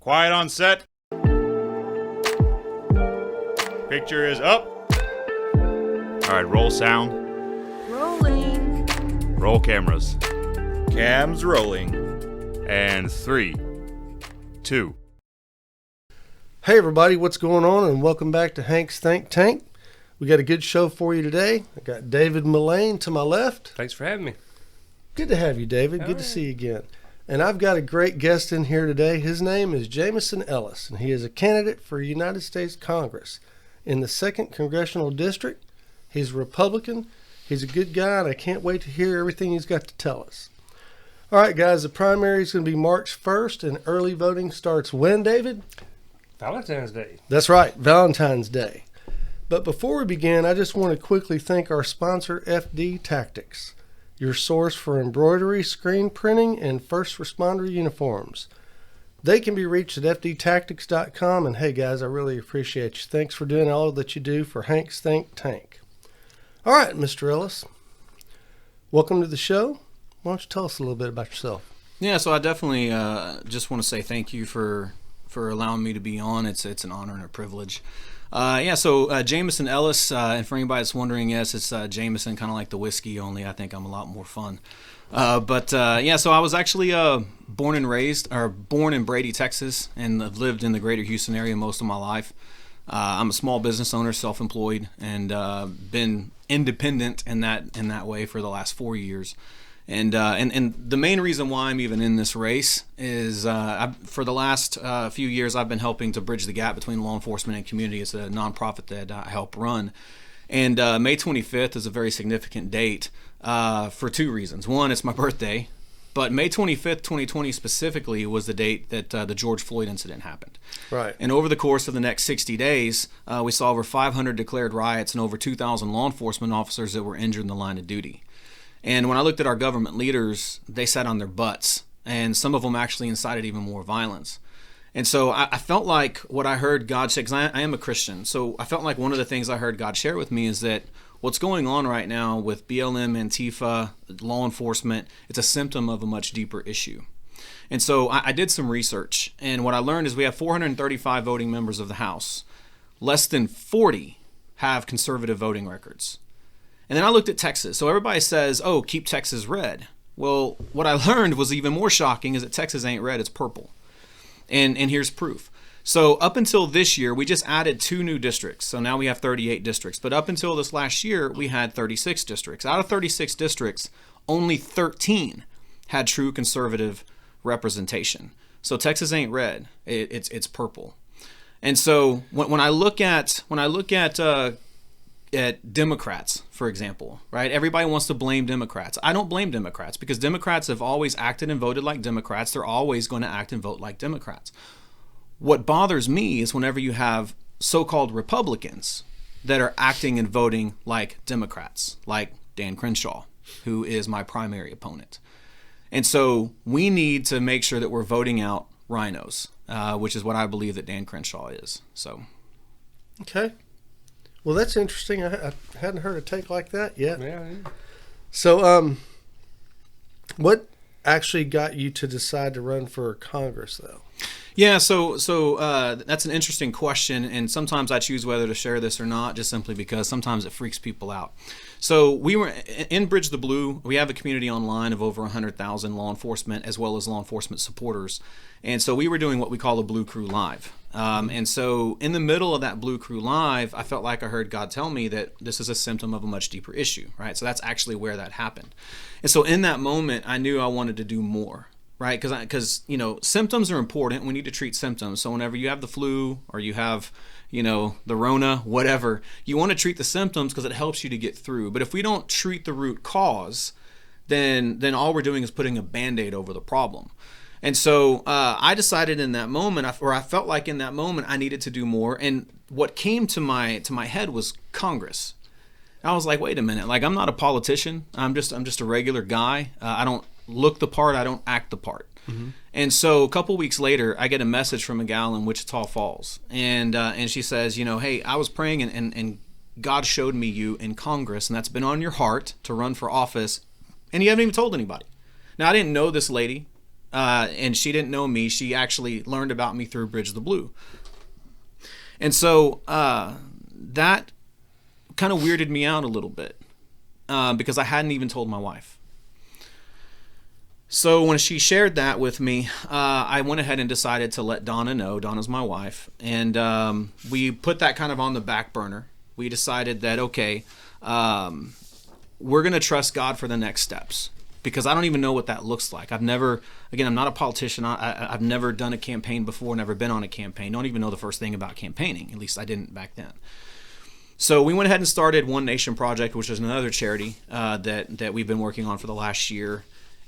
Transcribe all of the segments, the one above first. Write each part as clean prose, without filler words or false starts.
Quiet on set. Picture is up. All right, roll sound. Rolling. Roll cameras. Cams rolling. And 3, 2. Hey everybody, what's going on? And welcome back to Hank's Think Tank. We got a good show for you today. I got David Mullane to my left. Thanks for having me. Good to have you, David. Good to see you again. And I've got a great guest in here today. His name is Jameson Ellis, and he is a candidate for United States Congress in the 2nd Congressional District. He's a Republican. He's a good guy, and I can't wait to hear everything he's got to tell us. All right, guys, the primary is going to be March 1st, and early voting starts when, David? Valentine's Day. That's right, Valentine's Day. But before we begin, I just want to quickly thank our sponsor, FD Tactics, your source for embroidery, screen printing, and first responder uniforms. They can be reached at fdtactics.com. And hey, guys, I really appreciate you. Thanks for doing all that you do for Hank's Think Tank. All right, Mr. Ellis, welcome to the show. Why don't you tell us a little bit about yourself? Yeah, so I definitely just want to say thank you for allowing me to be on. It's an honor and a privilege. So Jameson Ellis, and for anybody that's wondering, yes, it's Jameson, kind of like the whiskey, only I think I'm a lot more fun. So I was actually born in Brady, Texas, and I've lived in the greater Houston area most of my life. I'm a small business owner, self-employed, and been independent in that way for the last 4 years. And the main reason why I'm even in this race is for the last few years I've been helping to bridge the gap between law enforcement and community. It's a nonprofit that I help run. And May 25th is a very significant date for 2 reasons. One, it's my birthday, but May 25th, 2020 specifically was the date that the George Floyd incident happened. Right. And over the course of the next 60 days, we saw over 500 declared riots and over 2,000 law enforcement officers that were injured in the line of duty. And when I looked at our government leaders, they sat on their butts, and some of them actually incited even more violence. And so I felt like what I heard God say, because I am a Christian, so I felt like one of the things I heard God share with me is that what's going on right now with BLM, Antifa, law enforcement, it's a symptom of a much deeper issue. And so I did some research, and what I learned is we have 435 voting members of the House. Less than 40 have conservative voting records. And then I looked at Texas. So everybody says, oh, keep Texas red. Well, what I learned was even more shocking is that Texas ain't red, it's purple. And here's proof. So up until this year, we just added 2 new districts. So now we have 38 districts. But up until this last year, we had 36 districts. Out of 36 districts, only 13 had true conservative representation. So Texas ain't red, it's purple. And so when I look at Democrats, for example, right? Everybody wants to blame Democrats. I don't blame Democrats because Democrats have always acted and voted like Democrats. They're always going to act and vote like Democrats. What bothers me is whenever you have so-called Republicans that are acting and voting like Democrats, like Dan Crenshaw, who is my primary opponent. And so we need to make sure that we're voting out rhinos, which is what I believe that Dan Crenshaw is. So, Okay. Well, that's interesting. I hadn't heard a take like that yet. Yeah. So, what actually got you to decide to run for Congress, though? Yeah, so that's an interesting question, and sometimes I choose whether to share this or not, just simply because sometimes it freaks people out. So we were in Bridge the Blue. We have a community online of over 100,000 law enforcement as well as law enforcement supporters, and so we were doing what we call a Blue Crew Live. And so in the middle of that Blue Crew Live, I felt like I heard God tell me that this is a symptom of a much deeper issue, right? So that's actually where that happened. And so in that moment, I knew I wanted to do more. Right, because symptoms are important. We need to treat symptoms. So whenever you have the flu or you have, the Rona, whatever, you want to treat the symptoms because it helps you to get through. But if we don't treat the root cause, then all we're doing is putting a Band-Aid over the problem. And so I decided in that moment, or I felt like in that moment, I needed to do more. And what came to my head was Congress. I was like, wait a minute, like I'm not a politician. I'm just a regular guy. I don't look the part, I don't act the part. Mm-hmm. And so a couple weeks later, I get a message from a gal in Wichita Falls, and she says, hey, I was praying and God showed me you in Congress, and that's been on your heart to run for office, and you haven't even told anybody. Now, I didn't know this lady. and she didn't know me. She actually learned about me through Bridge the Blue. And so that kind of weirded me out a little bit because I hadn't even told my wife. So when she shared that with me, I went ahead and decided to let Donna know. Donna's my wife. And we put that kind of on the back burner. We decided that, okay, we're going to trust God for the next steps. Because I don't even know what that looks like. I'm not a politician. I've never done a campaign before, never been on a campaign. Don't even know the first thing about campaigning. At least I didn't back then. So we went ahead and started One Nation Project, which is another charity that we've been working on for the last year.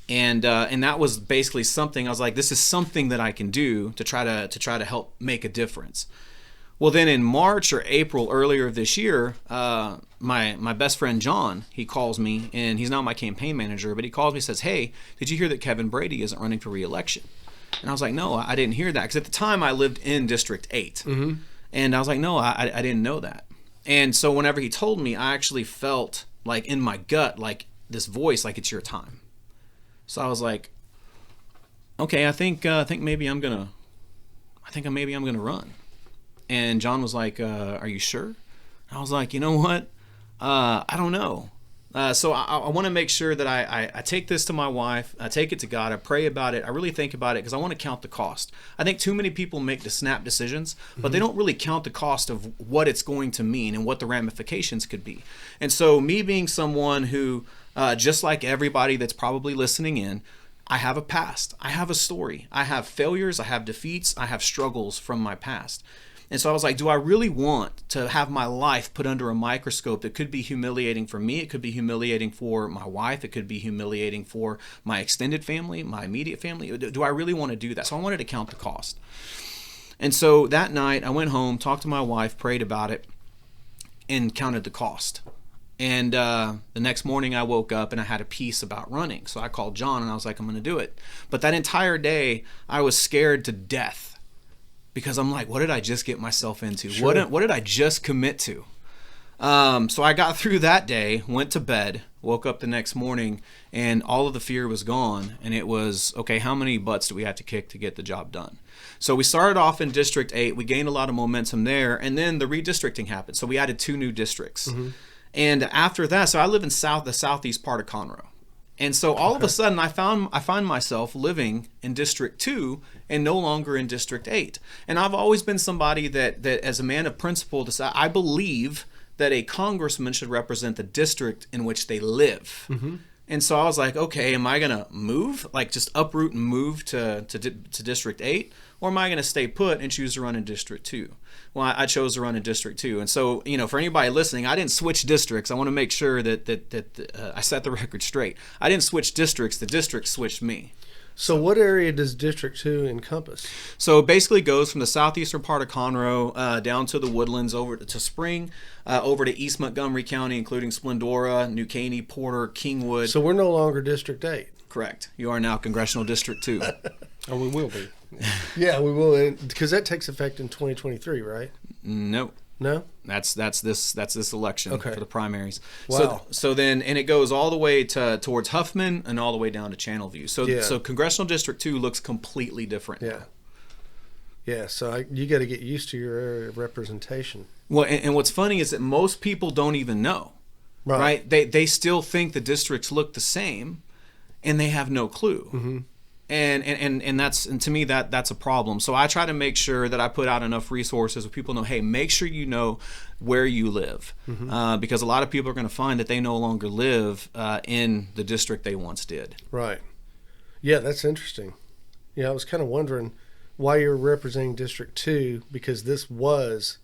And that was basically something I was like, this is something that I can do to try to help make a difference. Well, then in March or April earlier this year, my best friend John, he calls me, and he's not my campaign manager, but he calls me and says, hey, did you hear that Kevin Brady isn't running for re-election? And I was like, no, I didn't hear that. Because at the time I lived in District 8. Mm-hmm. And I was like, no, I didn't know that. And so whenever he told me, I actually felt like in my gut, like this voice, like it's your time. So I was like, okay, I think maybe I'm gonna run. And John was like, are you sure? I was like, you know what? I don't know. So I want to make sure that I take this to my wife. I take it to God. I pray about it. I really think about it because I want to count the cost. I think too many people make the snap decisions, but they don't really count the cost of what it's going to mean and what the ramifications could be. And so me being someone who, just like everybody that's probably listening in, I have a past. I have a story. I have failures. I have defeats. I have struggles from my past. And so I was like, do I really want to have my life put under a microscope that could be humiliating for me? It could be humiliating for my wife. It could be humiliating for my extended family, my immediate family. Do I really want to do that? So I wanted to count the cost. And so that night I went home, talked to my wife, prayed about it, and counted the cost. And the next morning I woke up and I had a peace about running. So I called John and I was like, I'm going to do it. But that entire day I was scared to death. Because I'm like, what did I just get myself into? Sure. What did I just commit to? So I got through that day, went to bed, woke up the next morning, and all of the fear was gone. And it was, okay, how many butts do we have to kick to get the job done? So we started off in District 8. We gained a lot of momentum there. And then the redistricting happened. So we added 2 new districts. Mm-hmm. And after that, so I live in the southeast part of Conroe. And so all of a sudden I find myself living in District 2 and no longer in District 8. And I've always been somebody that as a man of principle, I believe that a congressman should represent the district in which they live. Mm-hmm. And so I was like, okay, am I going to move, like just uproot and move to District 8? Or am I going to stay put and choose to run in District 2? Well, I chose to run in District 2. And so, for anybody listening, I didn't switch districts. I want to make sure that I set the record straight. I didn't switch districts. The district switched me. So what area does District 2 encompass? So it basically goes from the southeastern part of Conroe down to the Woodlands, over to Spring, over to East Montgomery County, including Splendora, New Caney, Porter, Kingwood. So we're no longer District 8. Correct. You are now Congressional District 2. Or we will be. Yeah, we will, because that takes effect in 2023, right? Nope. No? That's this election for the primaries. Wow. So then, and it goes all the way towards Huffman and all the way down to Channelview. So Congressional District 2 looks completely different now. Yeah, so you got to get used to your area of representation. Well, and what's funny is that most people don't even know, right? They still think the districts look the same, and they have no clue. Mm-hmm. And to me that's a problem. So I try to make sure that I put out enough resources where people know, hey, make sure you know where you live, mm-hmm. Because a lot of people are going to find that they no longer live in the district they once did. Right. Yeah, that's interesting. Yeah, I was kind of wondering why you're representing District 2, because this was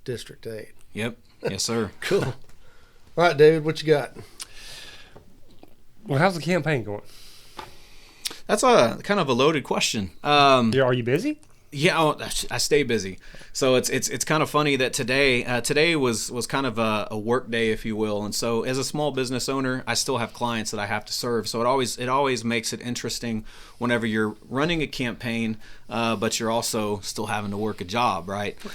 District 8. Yep. Yes, sir. Cool. All right, David, what you got? Well, how's the campaign going? That's a kind of a loaded question. Are you busy? Yeah, I stay busy. So it's kind of funny that today was kind of a work day, if you will. And so as a small business owner, I still have clients that I have to serve. So it always makes it interesting whenever you're running a campaign, but you're also still having to work a job, right? What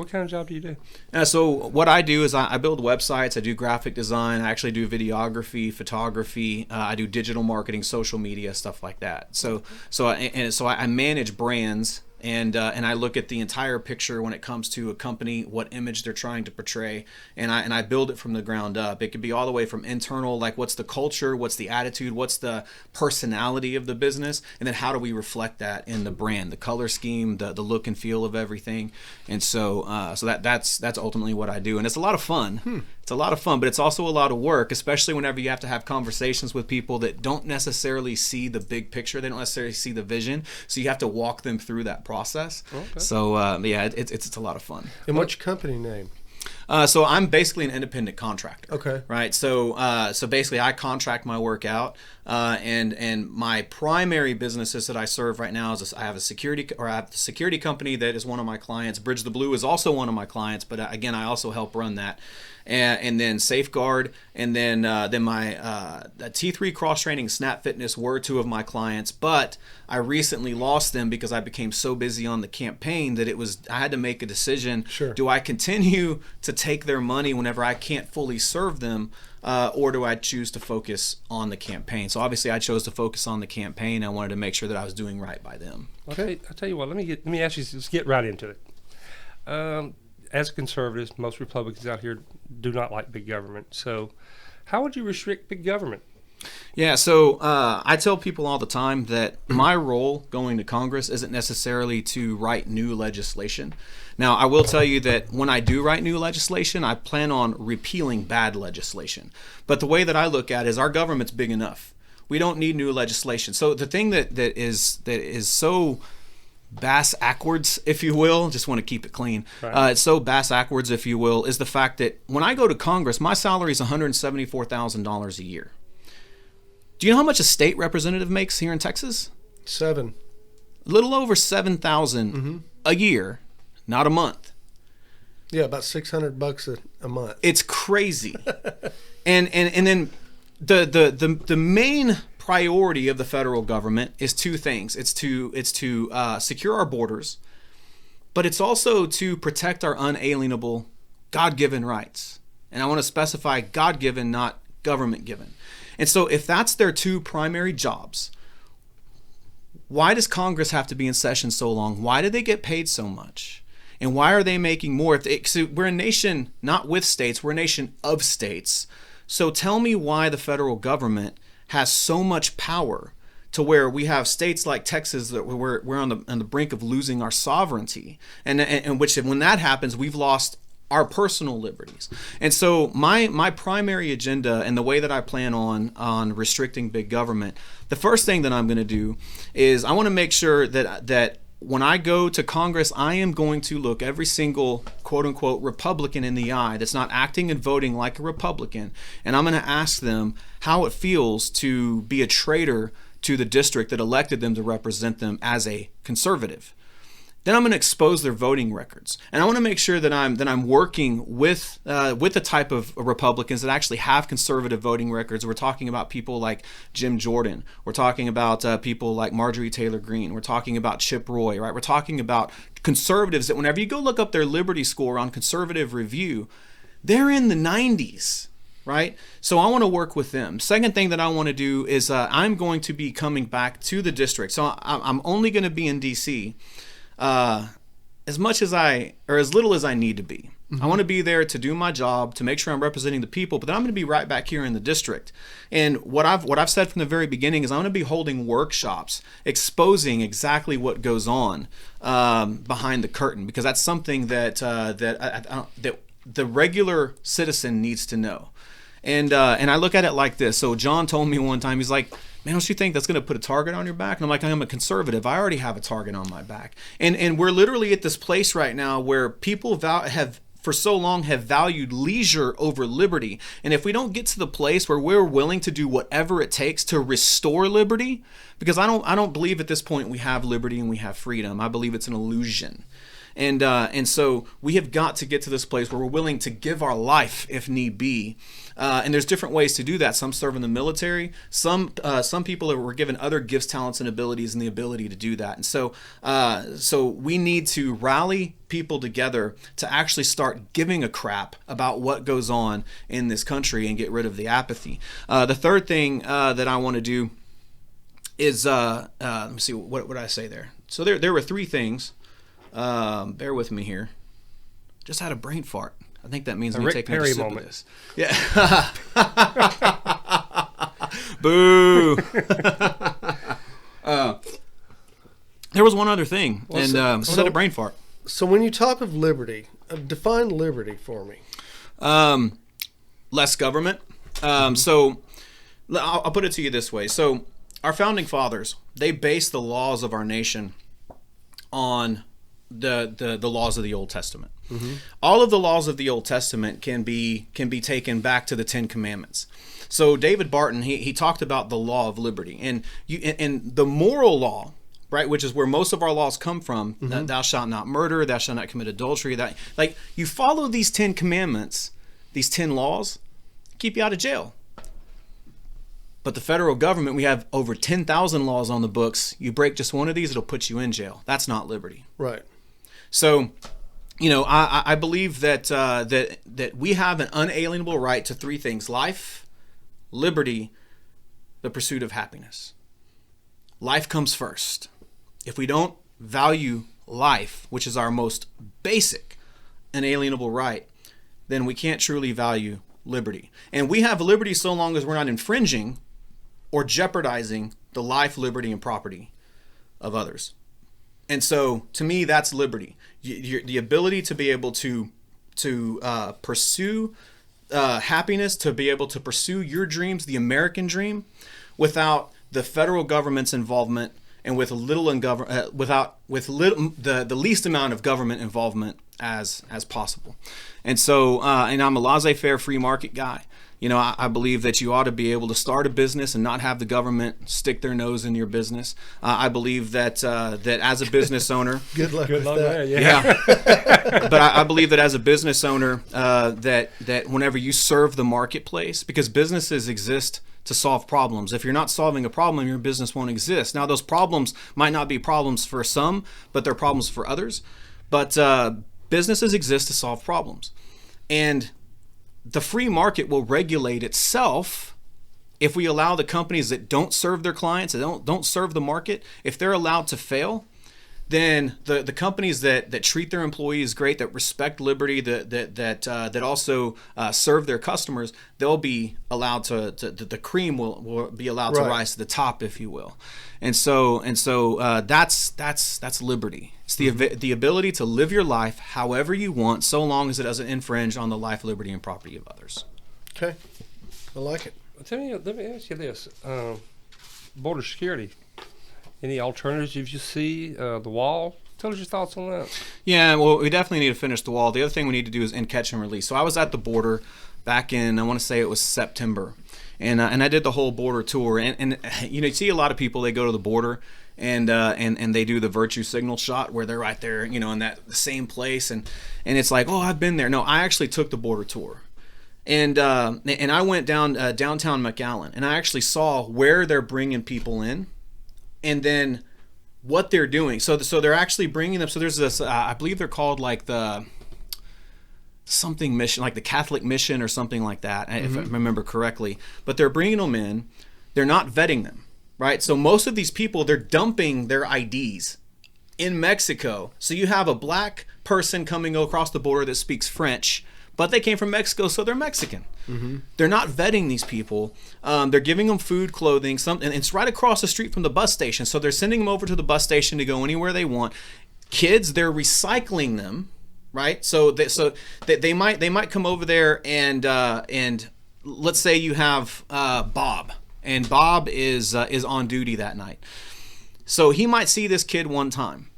kind of job do you do? So what I do is I build websites. I do graphic design. I actually do videography, photography. I do digital marketing, social media, stuff like that. So I manage brands. And I look at the entire picture when it comes to a company, what image they're trying to portray, and I build it from the ground up. It could be all the way from internal, like what's the culture, what's the attitude, what's the personality of the business, and then how do we reflect that in the brand, the color scheme, the look and feel of everything. And so that's ultimately what I do, and it's a lot of fun. It's a lot of fun, but it's also a lot of work, especially whenever you have to have conversations with people that don't necessarily see the big picture. They don't necessarily see the vision. So you have to walk them through that process. Okay. So, it's a lot of fun. And what's your company name? So I'm basically an independent contractor. Okay. Right. So basically I contract my work out, and my primary businesses that I serve right now is I have a security company that is one of my clients. Bridge the Blue is also one of my clients, but again, I also help run that. And then Safeguard, and then my T3 Cross Training, Snap Fitness were two of my clients, but I recently lost them because I became so busy on the campaign that I had to make a decision. Sure. Do I continue to take their money whenever I can't fully serve them, or do I choose to focus on the campaign? So obviously I chose to focus on the campaign. I wanted to make sure that I was doing right by them. Okay. I'll tell you what, let me ask you, let's get right into it. As conservatives, most Republicans out here do not like big government. So how would you restrict big government? Yeah, so I tell people all the time that my role going to Congress isn't necessarily to write new legislation. Now, I will tell you that when I do write new legislation, I plan on repealing bad legislation. But the way that I look at it is our government's big enough. We don't need new legislation. So the thing that is so bass-ackwards, if you will, just want to keep it clean. Right. It's so bass-ackwards, if you will, is the fact that when I go to Congress, my salary is $174,000 a year. Do you know how much a state representative makes here in Texas? 7. A little over $7,000 a year, not a month. Yeah, about $600 a month. It's crazy. and then the main priority of the federal government is two things. It's to secure our borders, but it's also to protect our unalienable God-given rights. And I want to specify God-given, not government-given. And so if that's their two primary jobs, why does Congress have to be in session so long? Why do they get paid so much? And why are they making more? So we're a nation not with states, we're a nation of states. So tell me why the federal government has so much power to where we have states like Texas that we're on the brink of losing our sovereignty, and which when that happens, we've lost our personal liberties. And so my primary agenda and the way that I plan on restricting big government, the first thing that I'm going to do is I want to make sure that when I go to Congress, I am going to look every single quote-unquote Republican in the eye that's not acting and voting like a Republican, and I'm going to ask them how it feels to be a traitor to the district that elected them to represent them as a conservative. Then I'm going to expose their voting records, and I want to make sure that I'm working with the type of Republicans that actually have conservative voting records. We're talking about people like Jim Jordan. We're talking about people like Marjorie Taylor Greene. We're talking about Chip Roy, right? We're talking about conservatives that whenever you go look up their Liberty score on Conservative Review, they're in the 90s. Right? So I want to work with them. Second thing that I want to do is I'm going to be coming back to the district. So I'm only going to be in D.C. As much as as little as I need to be. I want to be there to do my job, to make sure I'm representing the people, but then I'm going to be right back here in the district. And what I've said from the very beginning is I'm going to be holding workshops exposing exactly what goes on behind the curtain, because that's something that the regular citizen needs to know. And I look at it like this. So John told me one time, he's like, man, don't you think that's going to put a target on your back? And I'm like, I'm a conservative. I already have a target on my back. And we're literally at this place right now where people have for so long have valued leisure over liberty. And if we don't get to the place where we're willing to do whatever it takes to restore liberty, because I don't believe at this point we have liberty and we have freedom. I believe it's an illusion. And so we have got to get to this place where we're willing to give our life if need be. And there's different ways to do that. Some serve in the military. Some people were given other gifts, talents, and abilities, and the ability to do that. And so we need to rally people together to actually start giving a crap about what goes on in this country and get rid of the apathy. The third thing that I want to do is let me see, what did I say there? So there were three things. Bear with me here. Just had a brain fart. I think that means me Rick taking Perry a sip moment. of this. Yeah. Boo. There was one other thing, Well, and so- said a brain fart. So when you talk of liberty, define liberty for me. Less government. So I'll put it to you this way. So our founding fathers, they based the laws of our nation on the laws of the Old Testament. Mm-hmm. All of the laws of the Old Testament can be taken back to the Ten Commandments. So David Barton, he talked about the law of liberty, and the moral law, right, which is where most of our laws come from. Mm-hmm. Thou shalt not murder, thou shalt not commit adultery. That, like, you follow these 10 commandments, these 10 laws, keep you out of jail. But the federal government, we have over 10,000 laws on the books. You break just one of these, it'll put you in jail. That's not liberty. Right. So, I believe that that we have an unalienable right to three things: life, liberty, the pursuit of happiness. Life comes first. If we don't value life, which is our most basic inalienable right, then we can't truly value liberty. And we have liberty so long as we're not infringing or jeopardizing the life, liberty, and property of others. And so, to me, that's liberty. The ability to be able to pursue happiness, to be able to pursue your dreams, the American dream, without the federal government's involvement, and with the least amount of government involvement as possible. And so, and I'm a laissez-faire free market guy. I believe that you ought to be able to start a business and not have the government stick their nose in your business. I believe that that as a business owner, Good luck with that. there, yeah. but I believe that as a business owner, that whenever you serve the marketplace, because businesses exist to solve problems. If you're not solving a problem, your business won't exist. Now, those problems might not be problems for some, but they're problems for others. But businesses exist to solve problems. And the free market will regulate itself if we allow the companies that don't serve their clients, that don't serve the market, if they're allowed to fail, then the companies that treat their employees great, that respect liberty, that also serve their customers, they'll be allowed to the cream will be allowed to rise to the top, if you will. And so that's liberty. It's the ability to live your life however you want, so long as it doesn't infringe on the life, liberty, and property of others. Okay. I like it. Let me ask you this: border security. Any alternatives you see? The wall. Tell us your thoughts on that. Yeah, well, we definitely need to finish the wall. The other thing we need to do is end catch and release. So I was at the border back in, I want to say it was September, and I did the whole border tour. And you see a lot of people, they go to the border and they do the virtue signal shot where they're right there, in that same place, and it's like, oh, I've been there. No, I actually took the border tour. And I went down downtown McAllen, and I actually saw where they're bringing people in, and then what they're doing. So they're actually bringing them. So there's this, I believe they're called like the something mission, like the Catholic mission or something like that, if I remember correctly. But they're bringing them in. They're not vetting them, right? So most of these people, they're dumping their IDs in Mexico. So you have a black person coming across the border that speaks French, but they came from Mexico, so they're Mexican. Mm-hmm. They're not vetting these people. They're giving them food, clothing, something. And it's right across the street from the bus station. So they're sending them over to the bus station to go anywhere they want. Kids, they're recycling them, right? So they might come over there and let's say you have Bob, and Bob is on duty that night. So he might see this kid one time.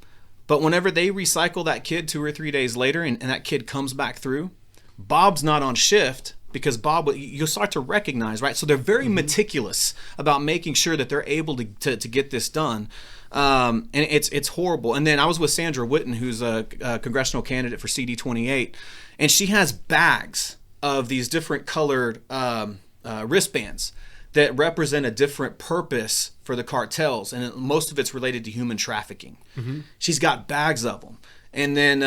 But whenever they recycle that kid 2 or 3 days later and that kid comes back through, Bob's not on shift because Bob, you'll start to recognize, right? So they're very meticulous about making sure that they're able to get this done. And it's horrible. And then I was with Sandra Whitten, who's a congressional candidate for CD28, and she has bags of these different colored wristbands that represent a different purpose for the cartels, and most of it's related to human trafficking. She's got bags of them. And then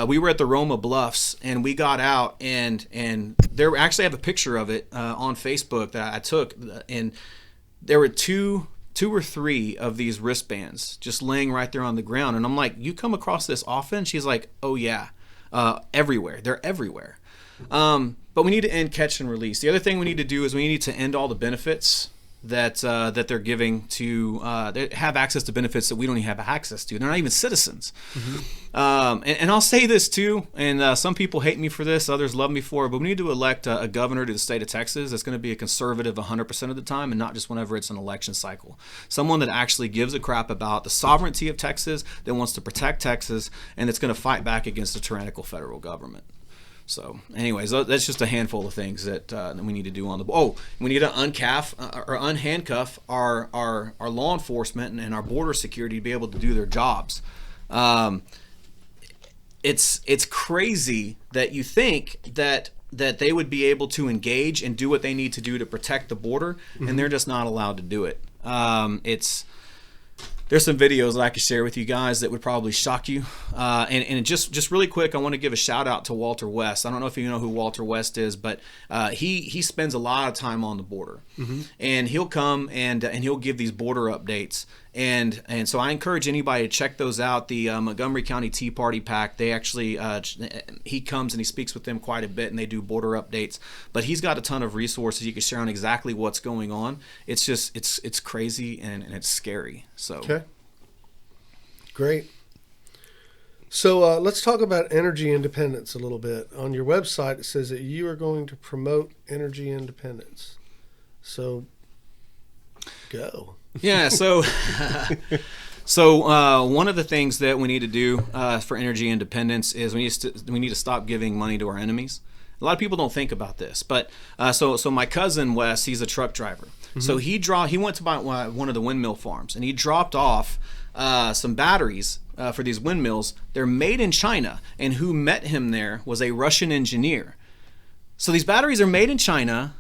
we were at the Roma Bluffs, and we got out, and there actually have a picture of it on Facebook that I took, and there were two or three of these wristbands just laying right there on the ground. And I'm like, you come across this often? She's like, oh yeah, everywhere. They're everywhere. But we need to end catch and release. The other thing we need to do is we need to end all the benefits that they're giving to they have access to benefits that we don't even have access to. They're not even citizens. And I'll say this too, and some people hate me for this, others love me for it, but we need to elect a governor to the state of Texas that's going to be a conservative 100% of the time, and not just whenever it's an election cycle. Someone that actually gives a crap about the sovereignty of Texas, that wants to protect Texas, and that's going to fight back against the tyrannical federal government. So, anyways, that's just a handful of things that we need to do on the. Oh, we need to unhandcuff our law enforcement and our border security to be able to do their jobs. It's crazy that you think that they would be able to engage and do what they need to do to protect the border, and they're just not allowed to do it. There's some videos that I could share with you guys that would probably shock you. And just really quick, I want to give a shout out to Walter West. I don't know if you know who Walter West is, but he spends a lot of time on the border, and he'll come and he'll give these border updates. And so I encourage anybody to check those out. The Montgomery County Tea Party PAC, they actually, he comes and he speaks with them quite a bit, and they do border updates. But he's got a ton of resources you can share on exactly what's going on. It's just, it's crazy and it's scary. So Okay. Great. So let's talk about energy independence a little bit. On your website, it says that you are going to promote energy independence. So go. Yeah, so one of the things that we need to do for energy independence is we need to stop giving money to our enemies. A lot of people don't think about this, but so my cousin Wes, he's a truck driver. So he went to buy one of the windmill farms, and he dropped off some batteries for these windmills. They're made in China, and who met him there was a Russian engineer. So these batteries are made in China.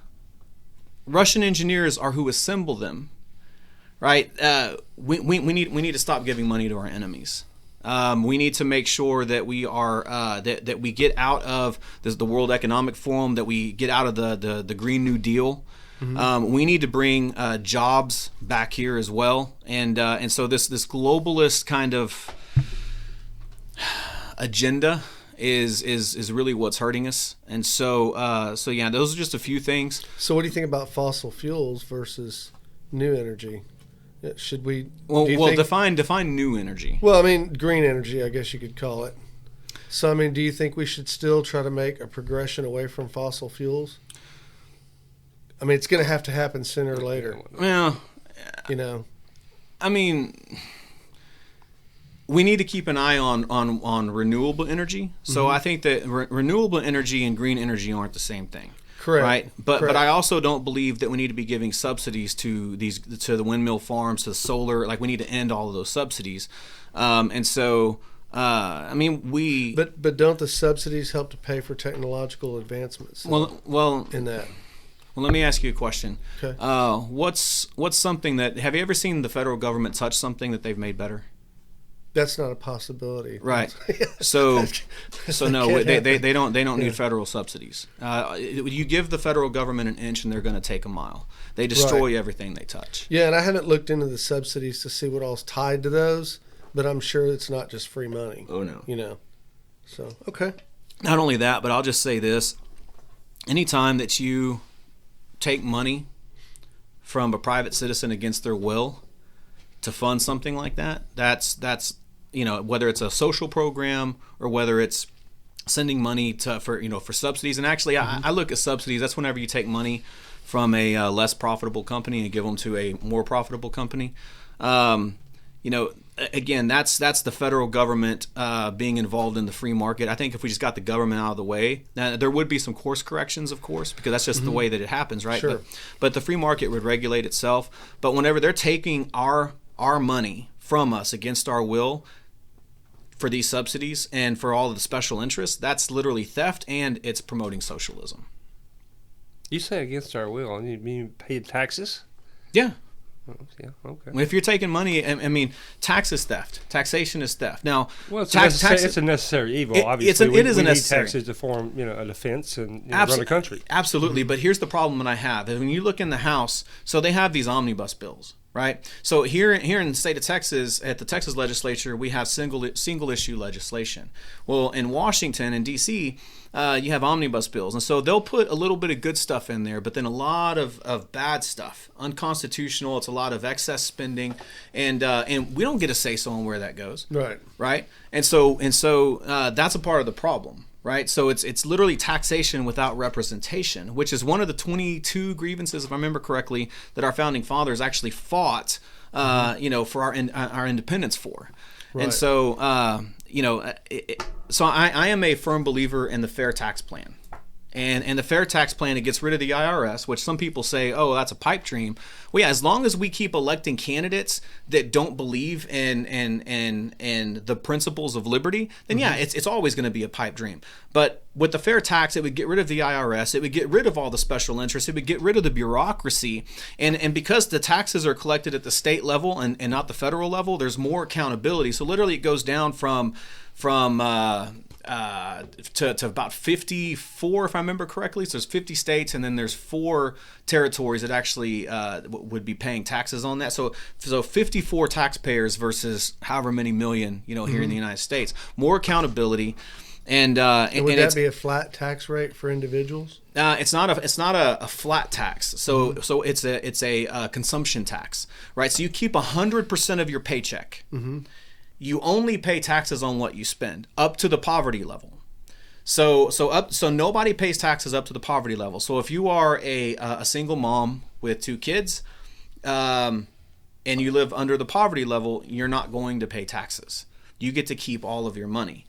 Russian engineers are who assemble them. Right, we need to stop giving money to our enemies. We need to make sure that we are that we get out of the World Economic Forum, that we get out of the Green New Deal. We need to bring jobs back here as well, and so this globalist kind of agenda is really what's hurting us. And so yeah, those are just a few things. So what do you think about fossil fuels versus new energy? Should we? Well, define new energy. Well, I mean, green energy, I guess you could call it. So, I mean, do you think we should still try to make a progression away from fossil fuels? I mean, it's going to happen sooner or later. Well, I mean, we need to keep an eye on renewable energy. So I think that renewable energy and green energy aren't the same thing. Correct. Right, but Correct. but I also don't believe that we need to be giving subsidies to the windmill farms, to solar. Like, we need to end all of those subsidies, and so I mean But don't the subsidies help to pay for technological advancements? Well, in that. Well, let me ask you a question. Okay. What's something that, have you ever seen the federal government touch something that they've made better? That's not a possibility. Right. So no, can't they don't need federal subsidies. You give the federal government an inch, and they're going to take a mile. They destroy everything they touch. Yeah, and I haven't looked into the subsidies to see what all's tied to those, but I'm sure it's not just free money. Oh no. So okay. Not only that, but I'll just say this: anytime that you take money from a private citizen against their will to fund something like that, that's whether it's a social program or whether it's sending money for subsidies. And actually, I look at subsidies. That's whenever you take money from a less profitable company and give them to a more profitable company. again, that's the federal government being involved in the free market. I think if we just got the government out of the way, now, there would be some course corrections, of course, because that's just the way that it happens, right? Sure. But the free market would regulate itself. But whenever they're taking our money from us against our will for these subsidies and for all of the special interests, that's literally theft, and it's promoting socialism. You say against our will, and you mean pay taxes? Yeah. Oh, yeah, okay. If you're taking money, I mean, tax is theft. Taxation is theft. Now, Well, it's, tax, it's a necessary evil. It- Obviously, it is a we necessary. need taxes to form, a defense and run the country. Absolutely. But here's the problem that I have. When you look in the House, so they have these omnibus bills, right? So here in the state of Texas, at the Texas legislature, we have single issue legislation. Well, in Washington and D.C., you have omnibus bills. And so they'll put a little bit of good stuff in there, but then a lot of bad stuff, unconstitutional. It's a lot of excess spending. And we don't get a say-so on where that goes. Right. And so that's a part of the problem. Right, so it's literally taxation without representation, which is one of the 22 grievances, if I remember correctly, that our founding fathers actually fought, for our independence for. Right. And so, so I am a firm believer in the fair tax plan. And the fair tax plan, it gets rid of the IRS, which some people say, oh, that's a pipe dream. Well, yeah, as long as we keep electing candidates that don't believe in the principles of liberty, then yeah, it's always going to be a pipe dream. But with the fair tax, it would get rid of the IRS, it would get rid of all the special interests, it would get rid of the bureaucracy. And because the taxes are collected at the state level and not the federal level, there's more accountability. So literally it goes down from to about 54, if I remember correctly. So there's 50 states, and then there's 4 territories that actually would be paying taxes on that. So 54 taxpayers versus however many million, here in the United States. More accountability. And would that be a flat tax rate for individuals? It's not a flat tax. So it's a consumption tax, right? So you keep 100% of your paycheck. You only pay taxes on what you spend up to the poverty level. So nobody pays taxes up to the poverty level. So if you are a single mom with 2 kids, and you live under the poverty level, you're not going to pay taxes. You get to keep all of your money.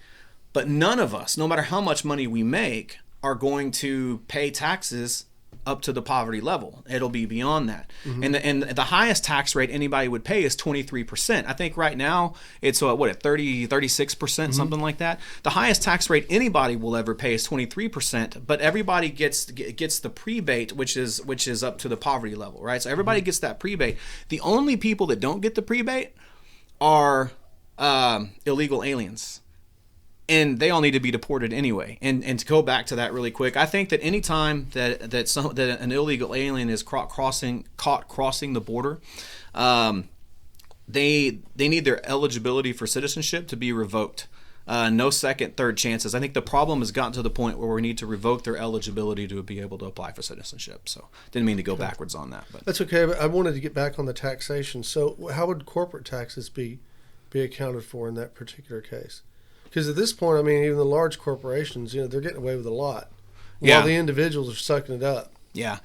But none of us, no matter how much money we make, are going to pay taxes up to the poverty level. It'll be beyond that. And the highest tax rate anybody would pay is 23%. I think right now it's 36%, something like that. The highest tax rate anybody will ever pay is 23%, but everybody gets the prebate, which is up to the poverty level, right? So everybody gets that prebate. The only people that don't get the prebate are illegal aliens. And they all need to be deported anyway. And to go back to that really quick, I think that any time that an illegal alien is caught crossing the border, they need their eligibility for citizenship to be revoked. No second, third chances. I think the problem has gotten to the point where we need to revoke their eligibility to be able to apply for citizenship. So didn't mean to go backwards on that. But That's okay, but I wanted to get back on the taxation. So how would corporate taxes be accounted for in that particular case? Because at this point, I mean, even the large corporations, they're getting away with a lot, while the individuals are sucking it up. Yeah.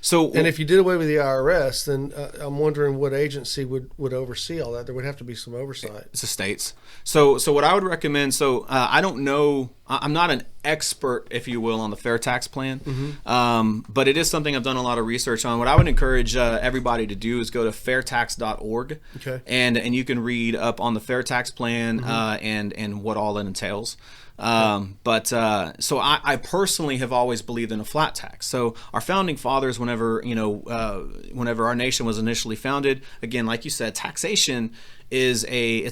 So, and if you did away with the IRS, then I'm wondering what agency would oversee all that. There would have to be some oversight. It's the states. So what I would recommend, I don't know, I'm not an expert, if you will, on the fair tax plan, but it is something I've done a lot of research on. What I would encourage everybody to do is go to fairtax.org, and you can read up on the fair tax plan and what all it entails. So I personally have always believed in a flat tax. So our founding fathers, whenever our nation was initially founded, again, like you said, taxation it's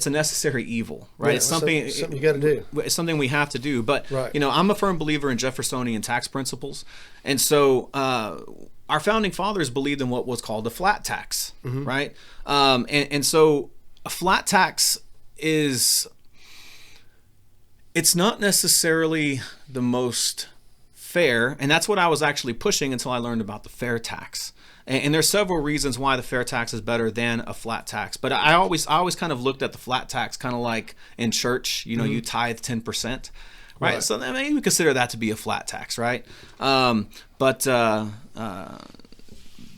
a necessary evil, right? Yeah, it's something you got to do. It's something we have to do. But right. I'm a firm believer in Jeffersonian tax principles, and so our founding fathers believed in what was called a flat tax, right? And so a flat tax is. It's not necessarily the most fair, and that's what I was actually pushing until I learned about the fair tax. And there's several reasons why the fair tax is better than a flat tax. But I always kind of looked at the flat tax kind of like in church, you tithe 10%, right? So maybe we consider that to be a flat tax, right? But the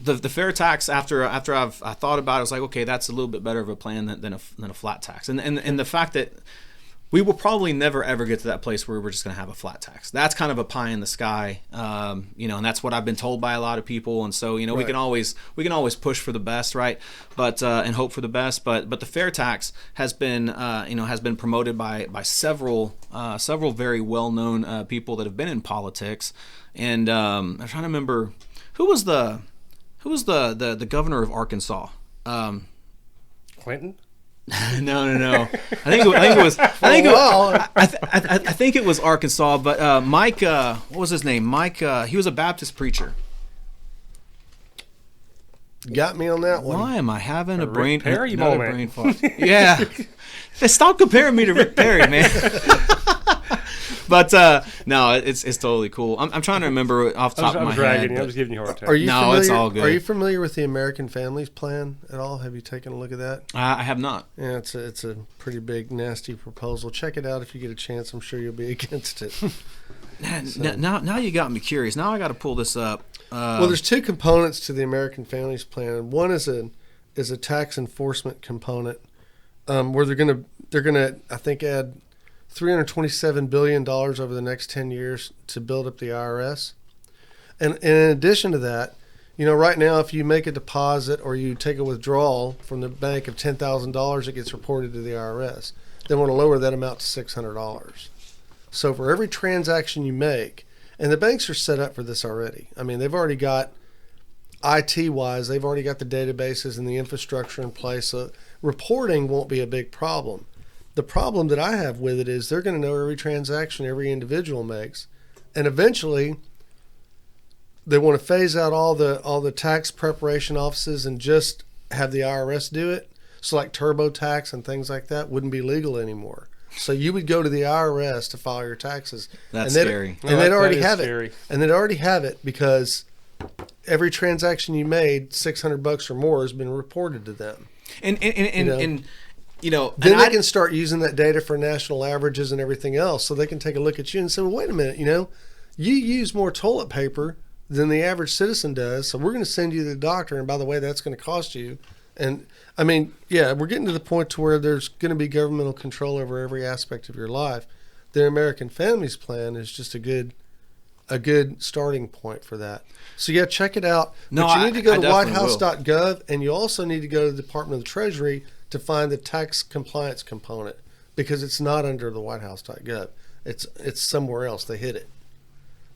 the fair tax, after I thought about it, I was like, okay, that's a little bit better of a plan than a flat tax. And the fact that we will probably never ever get to that place where we're just going to have a flat tax. That's kind of a pie in the sky, and that's what I've been told by a lot of people. And so, we can always push for the best, right? But and hope for the best. But the fair tax has been promoted by several very well known people that have been in politics. And I'm trying to remember who was the governor of Arkansas. Clinton. No. I think it was Arkansas, but Mike. What was his name? Mike. He was a Baptist preacher. Got me on that one. Why am I having Rick Perry another moment. brain fart? Yeah. Stop comparing me to Rick Perry, man. But no, it's totally cool. I'm trying to remember off the top of my head. I was giving you a hard time. It's all good. Are you familiar with the American Families Plan at all? Have you taken a look at that? I have not. Yeah, it's a pretty big, nasty proposal. Check it out if you get a chance. I'm sure you'll be against it. Now you got me curious. Now I got to pull this up. Well, there's two components to the American Families Plan. One is a tax enforcement component, where they're gonna I think add $327 billion over the next 10 years to build up the IRS. And in addition to that, right now, if you make a deposit or you take a withdrawal from the bank of $10,000, it gets reported to the IRS. They want to lower that amount to $600. So for every transaction you make, and the banks are set up for this already. I mean, they've already got, IT-wise, they've already got the databases and the infrastructure in place. So reporting won't be a big problem. The problem that I have with it is they're going to know every transaction every individual makes, and eventually they want to phase out all the tax preparation offices and just have the IRS do it. So like TurboTax and things like that wouldn't be legal anymore. So you would go to the IRS to file your taxes. That's scary. And they'd already have it. And they'd already have it because every transaction you made, $600 or more, has been reported to them. Then they can start using that data for national averages and everything else, so they can take a look at you and say, well, wait a minute, you use more toilet paper than the average citizen does, so we're going to send you to the doctor, and by the way, that's going to cost you. And I mean, yeah, we're getting to the point to where there's going to be governmental control over every aspect of your life. The American Families Plan is just a good starting point for that. So yeah, check it out. But you need to go to whitehouse.gov, and you also need to go to the Department of the Treasury to find the tax compliance component, because it's not under the whitehouse.gov. It's somewhere else. They hid it.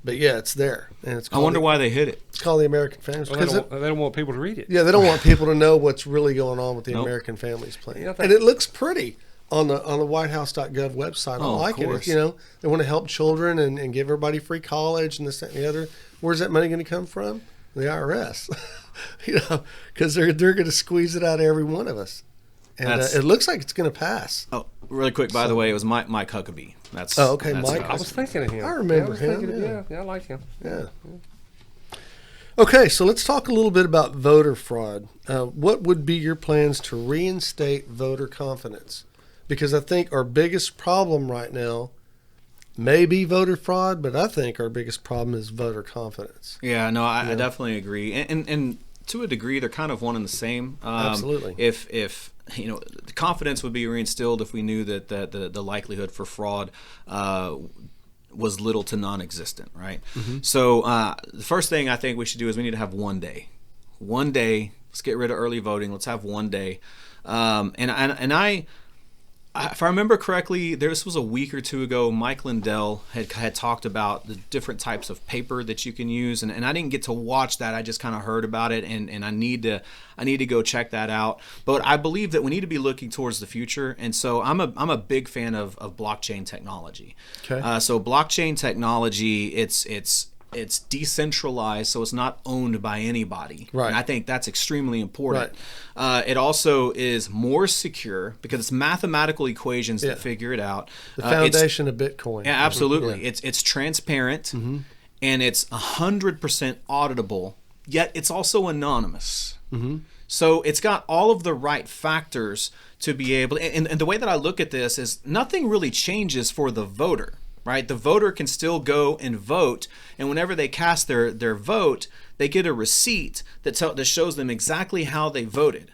But yeah, it's there. And I wonder why they hid it. It's called the American Families Plan. They don't want people to read it. Yeah, they don't want people to know what's really going on with the American Families Plan. And it looks pretty on the whitehouse.gov website. I like it. They want to help children and give everybody free college and this, that, and the other. Where's that money going to come from? The IRS. Because they're going to squeeze it out of every one of us. And it looks like it's going to pass. Oh, really quick, by the way, it was Mike Huckabee. Okay, Mike. I was thinking of him. I remember him. Yeah, I like him. Yeah. Okay, so let's talk a little bit about voter fraud. What would be your plans to reinstate voter confidence? Because I think our biggest problem right now may be voter fraud, but I think our biggest problem is voter confidence. Yeah, no, I definitely agree. And to a degree, they're kind of one and the same. Absolutely. If the confidence would be reinstilled if we knew that the likelihood for fraud was little to non-existent, right? Mm-hmm. So the first thing I think we should do is we need to have one day. Let's get rid of early voting. Let's have one day. If I remember correctly, this was a week or two ago. Mike Lindell had talked about the different types of paper that you can use, and I didn't get to watch that. I just kind of heard about it, and I need to go check that out. But I believe that we need to be looking towards the future, and so I'm a big fan of blockchain technology. Okay. So blockchain technology, it's decentralized, so it's not owned by anybody. Right. And I think that's extremely important. Right. It also is more secure because it's mathematical equations that figure it out. The foundation of Bitcoin. Yeah, absolutely. Yeah. It's transparent, and it's 100% auditable, yet it's also anonymous. Mm-hmm. So it's got all of the right factors to be able, and the way that I look at this is nothing really changes for the voter. right? The voter can still go and vote, and whenever they cast their vote, they get a receipt that shows them exactly how they voted.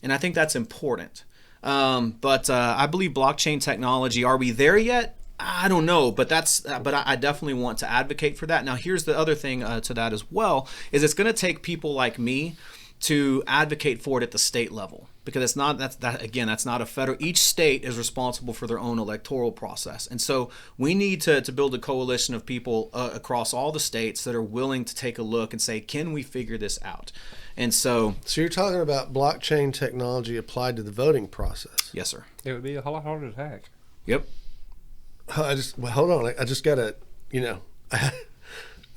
And I think that's important. But I believe blockchain technology, are we there yet? I don't know, but I definitely want to advocate for that. Now, here's the other thing to that as well, is it's going to take people like me to advocate for it at the state level, because it's not that's not a federal. Each state is responsible for their own electoral process, and so we need to build a coalition of people across all the states that are willing to take a look and say, can we figure this out? And so you're talking about blockchain technology applied to the voting process? Yes, sir. It would be a lot harder to hack. Yep. Hold on. I just gotta, I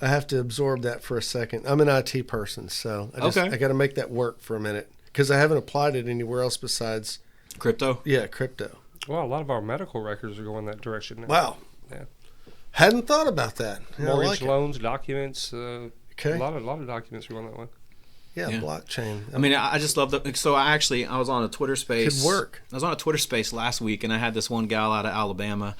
have to absorb that for a second. I'm an IT person, so I got to make that work for a minute, because I haven't applied it anywhere else besides crypto. Yeah, crypto. Well, a lot of our medical records are going that direction now. Wow. Yeah. Hadn't thought about that. Mortgage loans, documents. Okay. A lot of documents are going that way. Yeah, blockchain. I mean, I just love that. So I was on a Twitter space. Could work. I was on a Twitter space last week, and I had this one gal out of Alabama.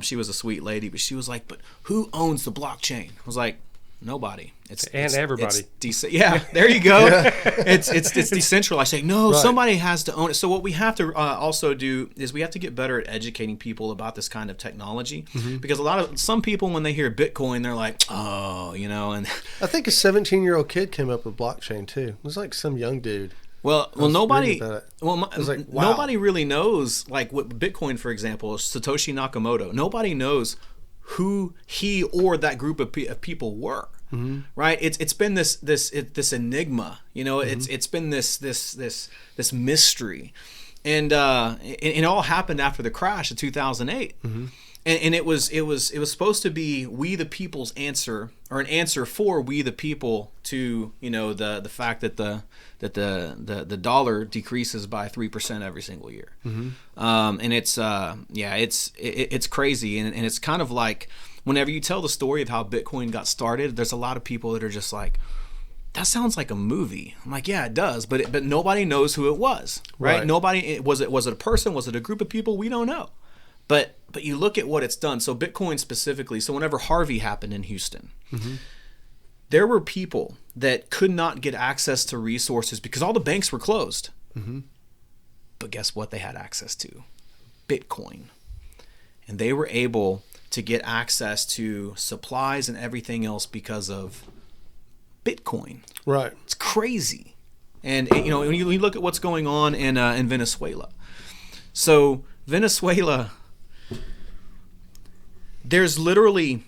She was a sweet lady, but she was like, "But who owns the blockchain?" I was like, "Nobody." It's everybody. Yeah, there you go. It's decentralized. I say, no, Right. Somebody has to own it. So what we have to also do is we have to get better at educating people about this kind of technology, because some people, when they hear Bitcoin, they're like, oh, and I think a 17-year-old kid came up with blockchain too. It was like some young dude. nobody. Wow. Nobody really knows, like what Bitcoin, for example, Satoshi Nakamoto. Nobody knows who he or that group of people were. Right? It's been this enigma. It's been this mystery, and it all happened after the crash of 2008. And it was supposed to be we the people's answer, or an answer for we the people to the fact that the dollar decreases by 3% every single year. And it's crazy, and it's kind of like whenever you tell the story of how Bitcoin got started, there's a lot of people that are just like, that sounds like a movie. I'm like, yeah, it does, but nobody knows who it was, right? Nobody was it a person? Was it a group of people? We don't know. But you look at what it's done. So Bitcoin specifically. So whenever Harvey happened in Houston, there were people that could not get access to resources because all the banks were closed. But guess what? They had access to Bitcoin, and they were able to get access to supplies and everything else because of Bitcoin. Right. It's crazy. And when you look at what's going on in Venezuela. So Venezuela, they literally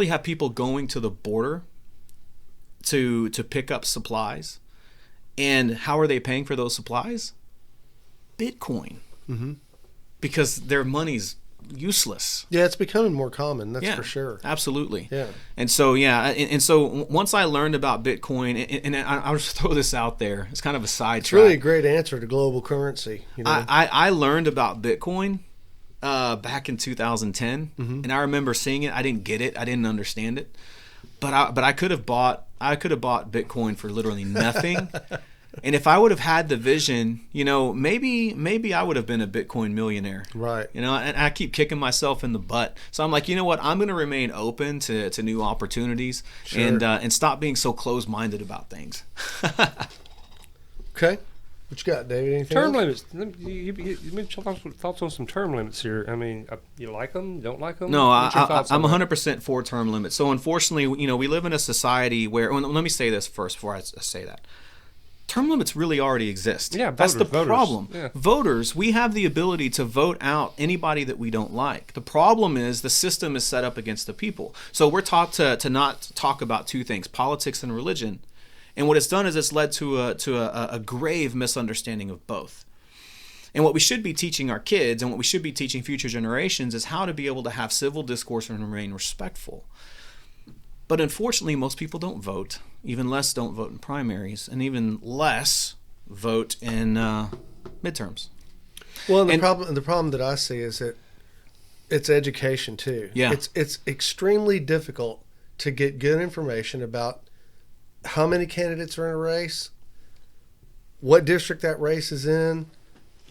have people going to the border to pick up supplies. And how are they paying for those supplies? Bitcoin. Because their money's useless. Yeah, it's becoming more common. That's for sure. Absolutely. Yeah. And so so once I learned about Bitcoin, and I'll just throw this out there, it's kind of a sidetrack. It's really a great answer to global currency. I learned about Bitcoin back in 2010, and I remember seeing it. I didn't get it. I didn't understand it. But I could have bought Bitcoin for literally nothing. And if I would have had the vision, maybe I would have been a Bitcoin millionaire. Right. And I keep kicking myself in the butt. So I'm like, you know what? I'm going to remain open to new opportunities. Sure. And stop being so closed-minded about things. Okay. What you got, David? Anything Term else? limits. You thoughts on some term limits here. I mean, you like them? Don't like them? No, What's your thoughts I'm on that? 100% for term limits. So unfortunately, we live in a society where, let me say this first before I say that. Term limits really already exist. Yeah, that's the voters. problem. Yeah. Voters, we have the ability to vote out anybody that we don't like. The problem is the system is set up against the people. So we're taught to not talk about two things, politics and religion. And what it's done is it's led to a grave misunderstanding of both. And what we should be teaching our kids and what we should be teaching future generations is how to be able to have civil discourse and remain respectful. But unfortunately, most people don't vote. Even less don't vote in primaries, and even less vote in midterms. Well, the problem that I see is that it's education too. Yeah. It's extremely difficult to get good information about how many candidates are in a race, what district that race is in,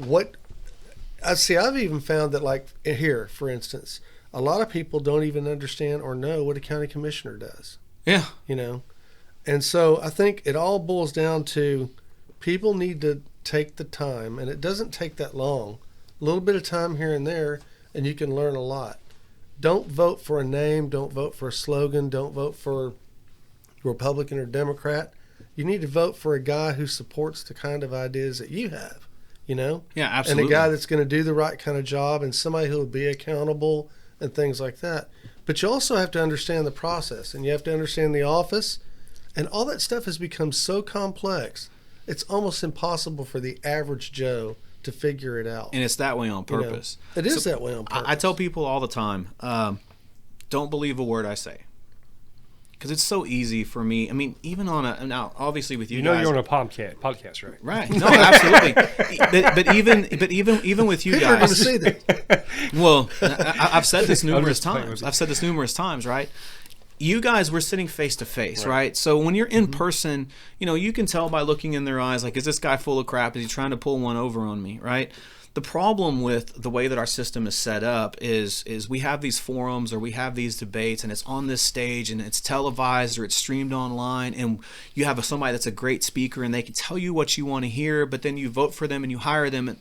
I've even found that, like here, for instance, a lot of people don't even understand or know what a county commissioner does. Yeah. You know, and so I think it all boils down to people need to take the time, and it doesn't take that long. A little bit of time here and there, and you can learn a lot. Don't vote for a name. Don't vote for a slogan. Don't vote for Republican or Democrat. You need to vote for a guy who supports the kind of ideas that you have, you know? Yeah, absolutely. And a guy that's going to do the right kind of job and somebody who will be accountable and things like that. But you also have to understand the process, and you have to understand the office, and all that stuff has become so complex, it's almost impossible for the average Joe to figure it out. And it's that way on purpose. You know? It is that way on purpose. I tell people all the time, don't believe a word I say. Because it's so easy for me. I mean, even on a, now obviously with you, know guys, you're on a podcast, right? right? No, absolutely. but even with you People are going to guys, see this. well, I've said this numerous just playing with times. you. I've said this numerous times, right? You guys were sitting face to face, right? So when you're in person, you know, you can tell by looking in their eyes, like, is this guy full of crap? Is he trying to pull one over on me, right? The problem with the way that our system is set up is we have these forums or we have these debates, and it's on this stage and it's televised or it's streamed online, and you have somebody that's a great speaker and they can tell you what you want to hear, but then you vote for them and you hire them, and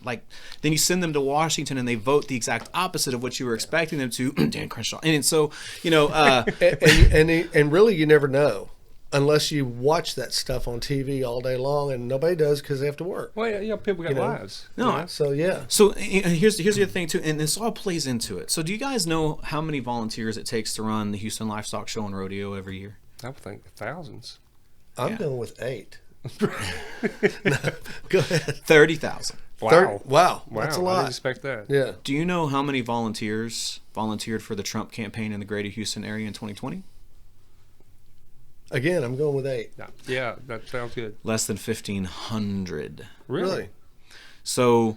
then you send them to Washington and they vote the exact opposite of what you were expecting them to. Dan Crenshaw. And so, you know, and really you never know unless you watch that stuff on TV all day long, and nobody does because they have to work. Well, yeah, you know, people got You know? lives. No, you know? So yeah, So here's the other thing too, and this all plays into it. So do you guys know how many volunteers it takes to run the Houston Livestock Show and Rodeo every year? I would think thousands. I'm Yeah. going with 8. No, go ahead. 30,000. Wow. Wow, Wow, that's a I lot. didn't expect that. Yeah. Do you know how many volunteers volunteered for the Trump campaign in the greater Houston area in 2020? Again, I'm going with 8. No. Yeah, that sounds good. Less than 1,500. Really? So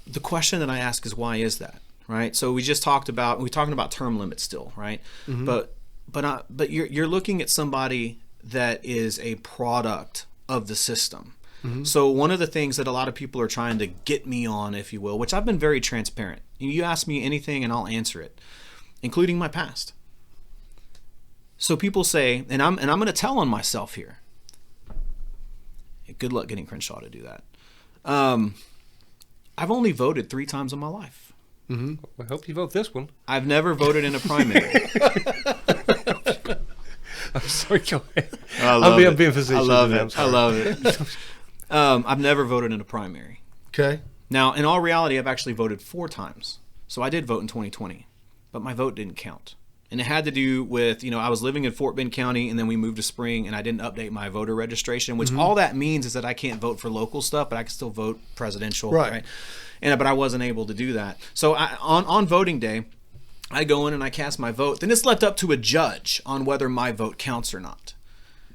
the question that I ask is, why is that, right? So we're talking about term limits still, right? But you're looking at somebody that is a product of the system. So one of the things that a lot of people are trying to get me on, if you will, which I've been very transparent. You ask me anything and I'll answer it, including my past. So people say, and I'm going to tell on myself here. Good luck getting Crenshaw to do that. I've only voted 3 times in my life. I hope you vote this one. I've never voted in a primary. I'm sorry, go ahead. I'm being facetious. I love I'm it. I sorry. love it. I've never voted in a primary. Okay. Now, in all reality, I've actually voted 4 times. So I did vote in 2020, but my vote didn't count. And it had to do with, you know, I was living in Fort Bend County, and then we moved to Spring, and I didn't update my voter registration, which all that means is that I can't vote for local stuff, but I can still vote presidential. Right. But I wasn't able to do that. So on voting day, I go in and I cast my vote. Then it's left up to a judge on whether my vote counts or not.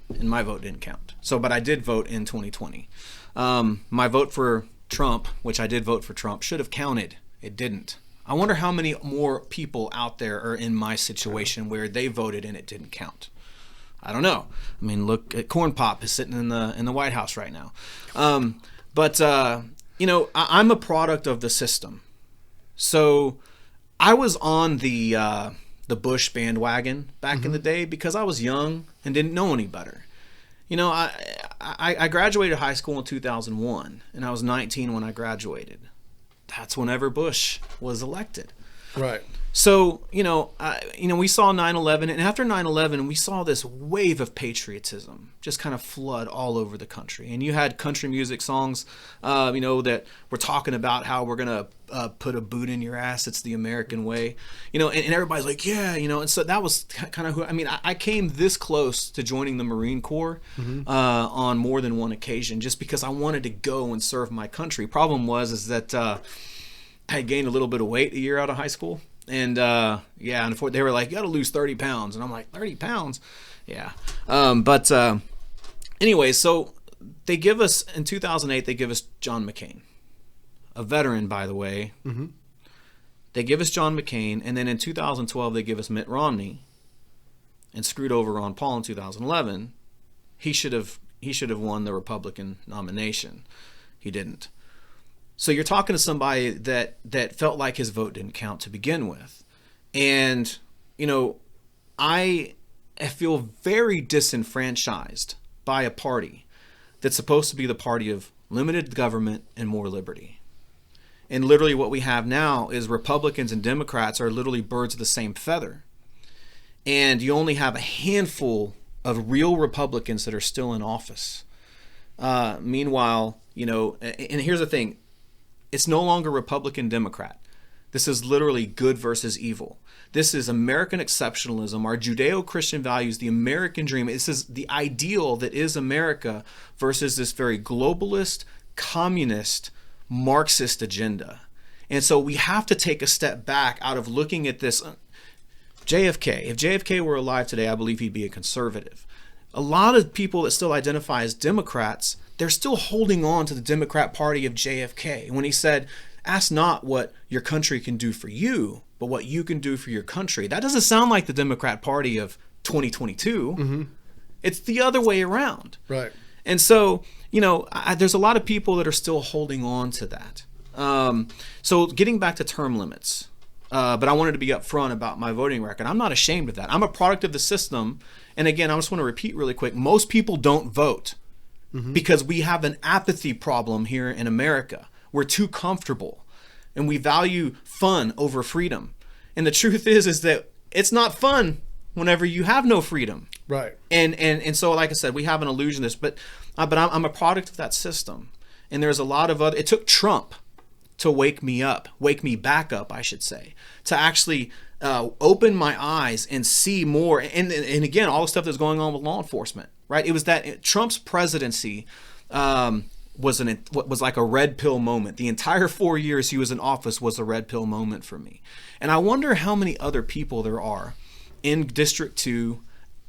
And my vote didn't count. But I did vote in 2020. My vote for Trump, which I did vote for Trump, should have counted. It didn't. I wonder how many more people out there are in my situation where they voted and it didn't count. I don't know. I mean, look at Corn Pop is sitting in the White House right now. You know, I'm a product of the system. So I was on the Bush bandwagon back in the day because I was young and didn't know any better. You know, I graduated high school in 2001, and I was 19 when I graduated. That's whenever Bush was elected. Right. So, you know, we saw 9/11, and after 9/11, we saw this wave of patriotism just kind of flood all over the country. And you had country music songs, you know, that were talking about how we're going to put a boot in your ass. It's the American way, you know, and everybody's like, yeah, you know, and so that was kind of who, I mean, I came this close to joining the Marine Corps on more than one occasion just because I wanted to go and serve my country. Problem was that I had gained a little bit of weight a year out of high school. And and they were like, you got to lose 30 pounds. And I'm like, 30 pounds? Yeah. Anyway, so they give us, in 2008, they give us John McCain, a veteran, by the way. They give us John McCain. And then in 2012, they give us Mitt Romney and screwed over Ron Paul in 2011. He should have won the Republican nomination. He didn't. So you're talking to somebody that felt like his vote didn't count to begin with. And, I feel very disenfranchised by a party that's supposed to be the party of limited government and more liberty. And literally what we have now is Republicans and Democrats are literally birds of the same feather. And you only have a handful of real Republicans that are still in office. Meanwhile, and here's the thing, it's no longer Republican Democrat. This is literally good versus evil. This is American exceptionalism, our Judeo-Christian values, the American dream. This is the ideal that is America versus this very globalist, communist, Marxist agenda. And so we have to take a step back out of looking at this. JFK, if JFK were alive today, I believe he'd be a conservative. A lot of people that still identify as Democrats, they're still holding on to the Democrat Party of JFK. When he said, ask not what your country can do for you, but what you can do for your country. That doesn't sound like the Democrat Party of 2022. Mm-hmm. It's the other way around. Right. And so, there's a lot of people that are still holding on to that. So getting back to term limits, but I wanted to be upfront about my voting record. I'm not ashamed of that. I'm a product of the system. And again, I just want to repeat really quick. Most people don't vote because we have an apathy problem here in America. We're too comfortable and we value fun over freedom. And the truth is that it's not fun whenever you have no freedom. Right. And so, like I said, we have an illusion of this, but I'm a product of that system. And there's a lot of it took Trump to wake me back up, I should say, to actually open my eyes and see more. And again, all the stuff that's going on with law enforcement, right? It was that Trump's presidency was like a red pill moment. The entire 4 years he was in office was a red pill moment for me. And I wonder how many other people there are in District 2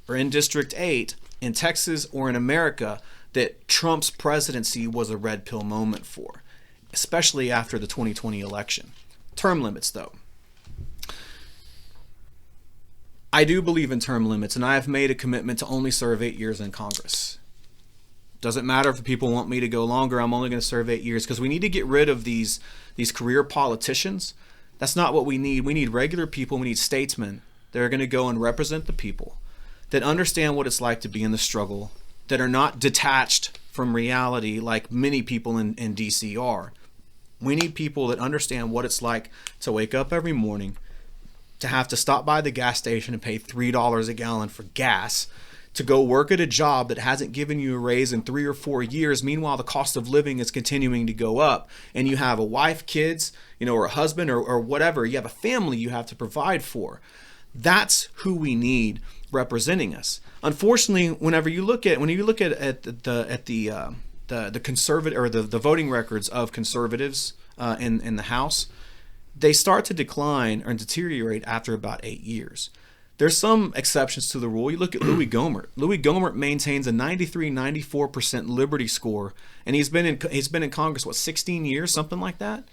or in District 8 in Texas or in America that Trump's presidency was a red pill moment for, especially after the 2020 election. Term limits, though. I do believe in term limits, and I have made a commitment to only serve 8 years in Congress. Doesn't matter if people want me to go longer, I'm only going to serve 8 years because we need to get rid of these career politicians. That's not what we need. We need regular people. We need statesmen that are going to go and represent the people, that understand what it's like to be in the struggle, that are not detached from reality like many people in DC are. We need people that understand what it's like to wake up every morning, to have to stop by the gas station and pay $3 a gallon for gas, to go work at a job that hasn't given you a raise in 3 or 4 years. Meanwhile, the cost of living is continuing to go up, and you have a wife, kids, or a husband or whatever. You have a family you have to provide for. That's who we need representing us. Unfortunately, whenever you look at the conservative or the voting records of conservatives in the House, they start to decline or deteriorate after about 8 years. There's some exceptions to the rule. You look at Louis Gohmert. Louis Gohmert maintains a 94% liberty score, and he's been in Congress 16 years, something like that.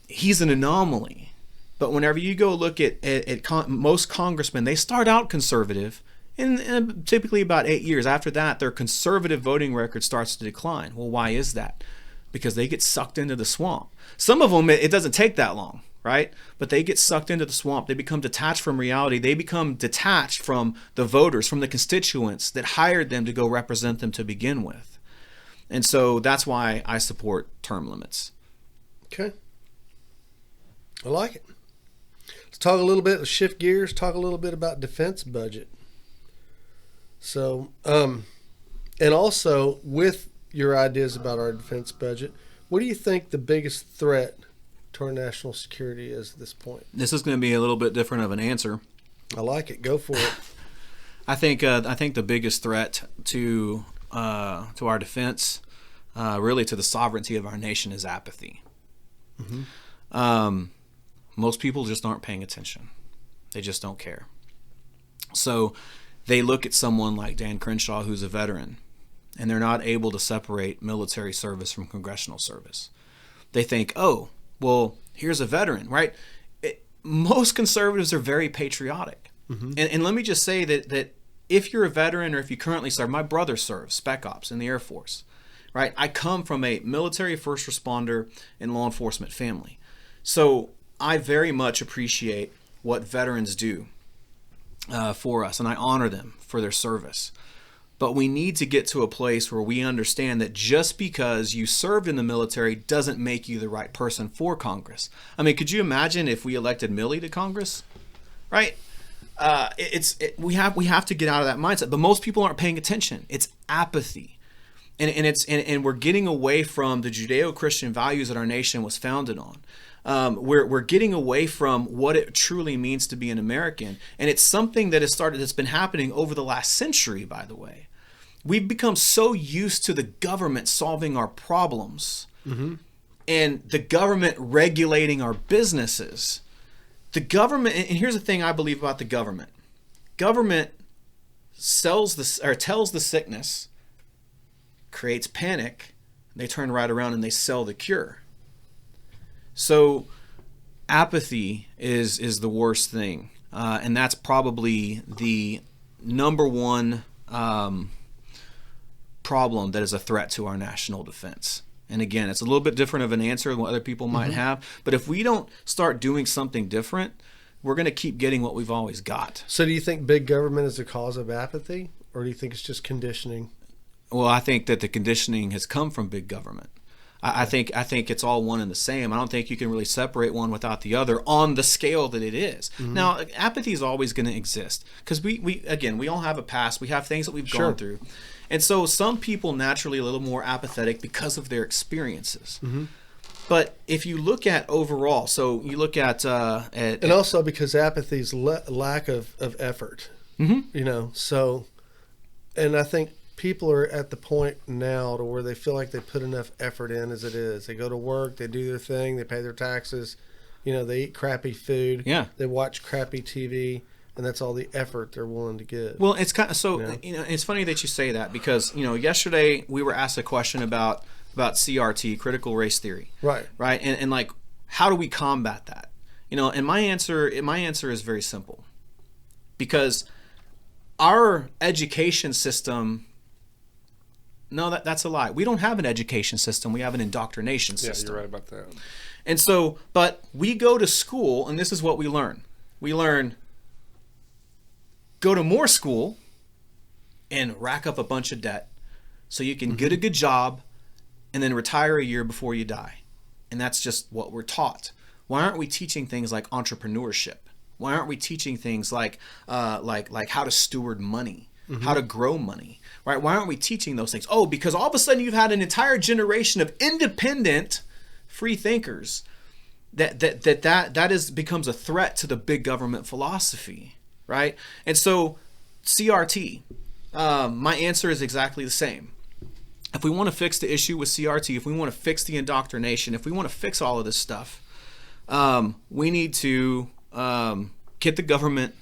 He's an anomaly. But whenever you go look at most congressmen, they start out conservative, and typically about 8 years after that, their conservative voting record starts to decline. Well, why is that? Because they get sucked into the swamp. Some of them, it doesn't take that long, right? But they get sucked into the swamp. They become detached from reality. They become detached from the voters, from the constituents that hired them to go represent them to begin with. And so that's why I support term limits. Okay. I like it. Let's talk a little bit, let's shift gears, talk a little bit about defense budget. So, and also with your ideas about our defense budget, what do you think the biggest threat to our national security is at this point? This is going to be a little bit different of an answer. I like it. Go for it. I think the biggest threat to our defense, really to the sovereignty of our nation, is apathy. Mm-hmm. Most people just aren't paying attention. They just don't care. So they look at someone like Dan Crenshaw, who's a veteran, and they're not able to separate military service from congressional service. They think, oh, well, here's a veteran, right? Most conservatives are very patriotic. Mm-hmm. And let me just say that if you're a veteran or if you currently serve, my brother serves Spec Ops in the Air Force, right? I come from a military first responder and law enforcement family. So I very much appreciate what veterans do for us, and I honor them for their service. But we need to get to a place where we understand that just because you served in the military doesn't make you the right person for Congress. I mean, could you imagine if we elected Millie to Congress? Right? We have to get out of that mindset. But most people aren't paying attention. It's apathy. And we're getting away from the Judeo-Christian values that our nation was founded on. We're getting away from what it truly means to be an American, and it's something that's been happening over the last century. By the way, we've become so used to the government solving our problems, and the government regulating our businesses. The government, and here's the thing I believe about the government: government tells the sickness, creates panic, they turn right around and they sell the cure. So apathy is the worst thing, and that's probably the number one problem that is a threat to our national defense. And again, it's a little bit different of an answer than what other people might have, but if we don't start doing something different, we're going to keep getting what we've always got. So do you think big government is the cause of apathy, or do you think it's just conditioning? Well, I think that the conditioning has come from big government. I think it's all one and the same. I don't think you can really separate one without the other on the scale that it is. Now, apathy is always going to exist because we all have a past. We have things that we've gone through. And so some people naturally a little more apathetic because of their experiences. But if you look at overall, so you look at and also because apathy is lack of effort. You know, so, and I think people are at the point now to where they feel like they put enough effort in as it is. They go to work, they do their thing, they pay their taxes, you know, they eat crappy food, they watch crappy TV, and that's all the effort they're willing to give. Well, it's kind of so, you know, it's funny that you say that because, you know, yesterday we were asked a question about CRT, critical race theory. Right. And like, how do we combat that? You know, and my answer is very simple. Because our education system, no, that's a lie. We don't have an education system. We have an indoctrination system. Yeah, you're right about that. And so, but we go to school, and this is what we learn. We learn, go to more school and rack up a bunch of debt so you can get a good job and then retire a year before you die. And that's just what we're taught. Why aren't we teaching things like entrepreneurship? Why aren't we teaching things like how to steward money, how to grow money? Right? Why aren't we teaching those things? Oh, because all of a sudden you've had an entire generation of independent free thinkers that becomes a threat to the big government philosophy, right? And so CRT, my answer is exactly the same. If we want to fix the issue with CRT, if we want to fix the indoctrination, if we want to fix all of this stuff, we need to get the government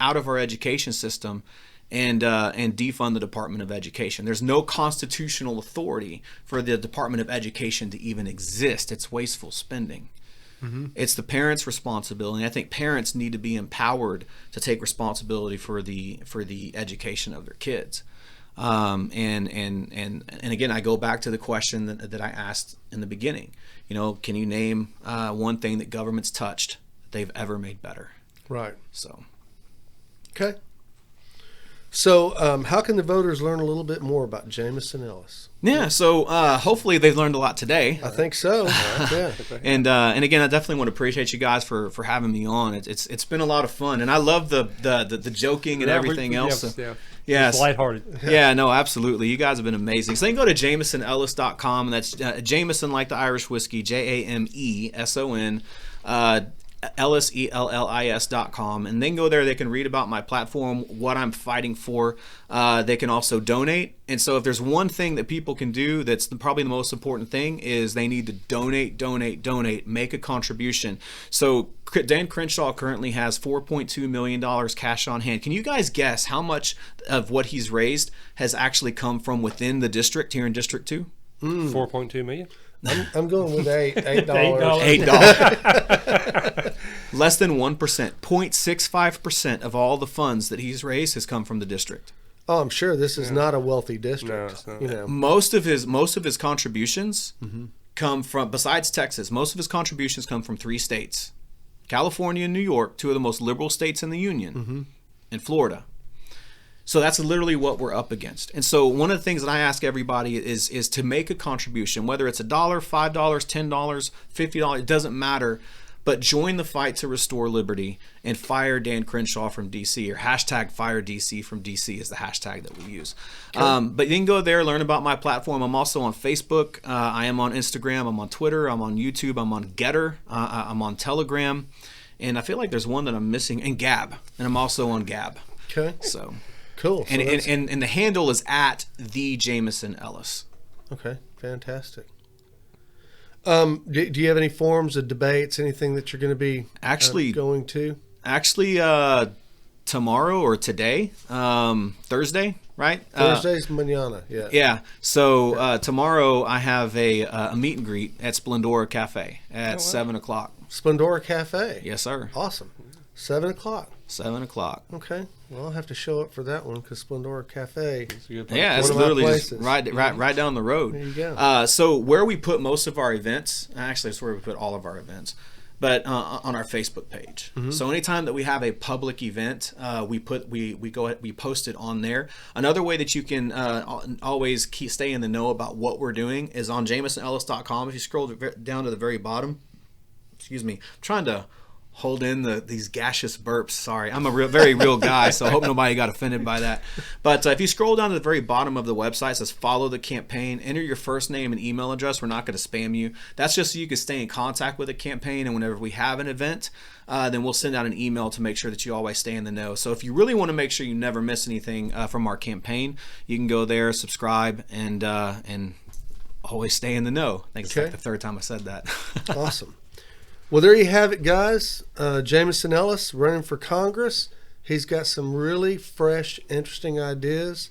out of our education system and defund the Department of Education. There's no constitutional authority for the Department of Education to even exist. It's wasteful spending. It's the parents' responsibility. I think parents need to be empowered to take responsibility for the education of their kids. And again, I go back to the question that I asked in the beginning. You know, can you name one thing that government's touched that they've ever made better? Right. So. Okay. So how can the voters learn a little bit more about Jameson Ellis? Yeah, so hopefully they've learned a lot today. I think so. Yeah. And again, I definitely want to appreciate you guys for having me on. It's been a lot of fun, and I love the joking and everything else. Yeah, it's lighthearted. Yeah, no, absolutely. You guys have been amazing. So you can go to JamesonEllis.com, and that's Jameson like the Irish whiskey, JAMESON. Ellis, ELLIS.com, and then go there. They can read about my platform, what I'm fighting for. They can also donate. And so if there's one thing that people can do that's probably the most important thing is they need to donate, make a contribution. So Dan Crenshaw currently has $4.2 million cash on hand. Can you guys guess how much of what he's raised has actually come from within the district here in District 2? 4.2 million? I'm going with $8. $8. Less than 1%. 0.65% of all the funds that he's raised has come from the district. Oh, I'm sure this is not a wealthy district. No, it's not. You know. Most of his contributions come from, besides Texas, most of his contributions come from 3 states: California and New York, two of the most liberal states in the union, and Florida. So that's literally what we're up against. And so one of the things that I ask everybody is to make a contribution, whether it's $1, $5, $10, $50, it doesn't matter. But join the fight to restore liberty and fire Dan Crenshaw from DC, or hashtag fire DC from DC is the hashtag that we use. But you can go there, learn about my platform. I'm also on Facebook. I am on Instagram. I'm on Twitter. I'm on YouTube. I'm on Getter. I'm on Telegram. And I feel like there's one that I'm missing, and Gab. And I'm also on Gab. Okay. So cool. So and the handle is at the Jameson Ellis. Okay, fantastic. Do you have any forums of debates, anything that you're going to be going to? Actually, tomorrow or today, Thursday, right? Thursday's mañana, yeah. Yeah. So tomorrow I have a meet and greet at Splendora Cafe at 7 o'clock. Splendora Cafe? Yes, sir. Awesome. 7 o'clock. 7 o'clock. Okay. Well, I'll have to show up for that one because Splendora Cafe. Yeah, it's literally just right down the road. There you go. So where we put most of our events, actually, it's where we put all of our events, but on our Facebook page. So anytime that we have a public event, we post it on there. Another way that you can always stay in the know about what we're doing is on JamesonEllis.com. If you scroll down to the very bottom, excuse me, I'm trying to hold in these gaseous burps. Sorry, I'm a very real guy, so I hope nobody got offended by that. But if you scroll down to the very bottom of the website, it says follow the campaign, enter your first name and email address. We're not going to spam you. That's just so you can stay in contact with the campaign, and whenever we have an event, then we'll send out an email to make sure that you always stay in the know. So if you really want to make sure you never miss anything from our campaign, you can go there, subscribe, and always stay in the know. I think it's like the third time I said that. Awesome. Well, there you have it, guys. Jameson Ellis running for Congress. He's got some really fresh, interesting ideas.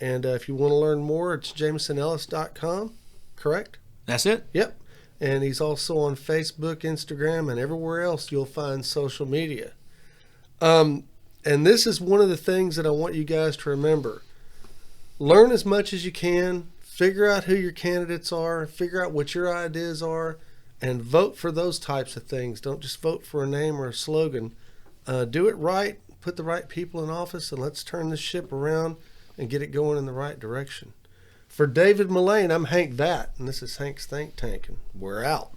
And if you want to learn more, it's jamesonellis.com, correct? That's it? Yep. And he's also on Facebook, Instagram, and everywhere else you'll find social media. And this is one of the things that I want you guys to remember. Learn as much as you can. Figure out who your candidates are. Figure out what your ideas are. And vote for those types of things. Don't just vote for a name or a slogan. Do it right. Put the right people in office, and let's turn this ship around and get it going in the right direction. For David Mullane, I'm Hank Vatt, and this is Hank's Think Tank, and we're out.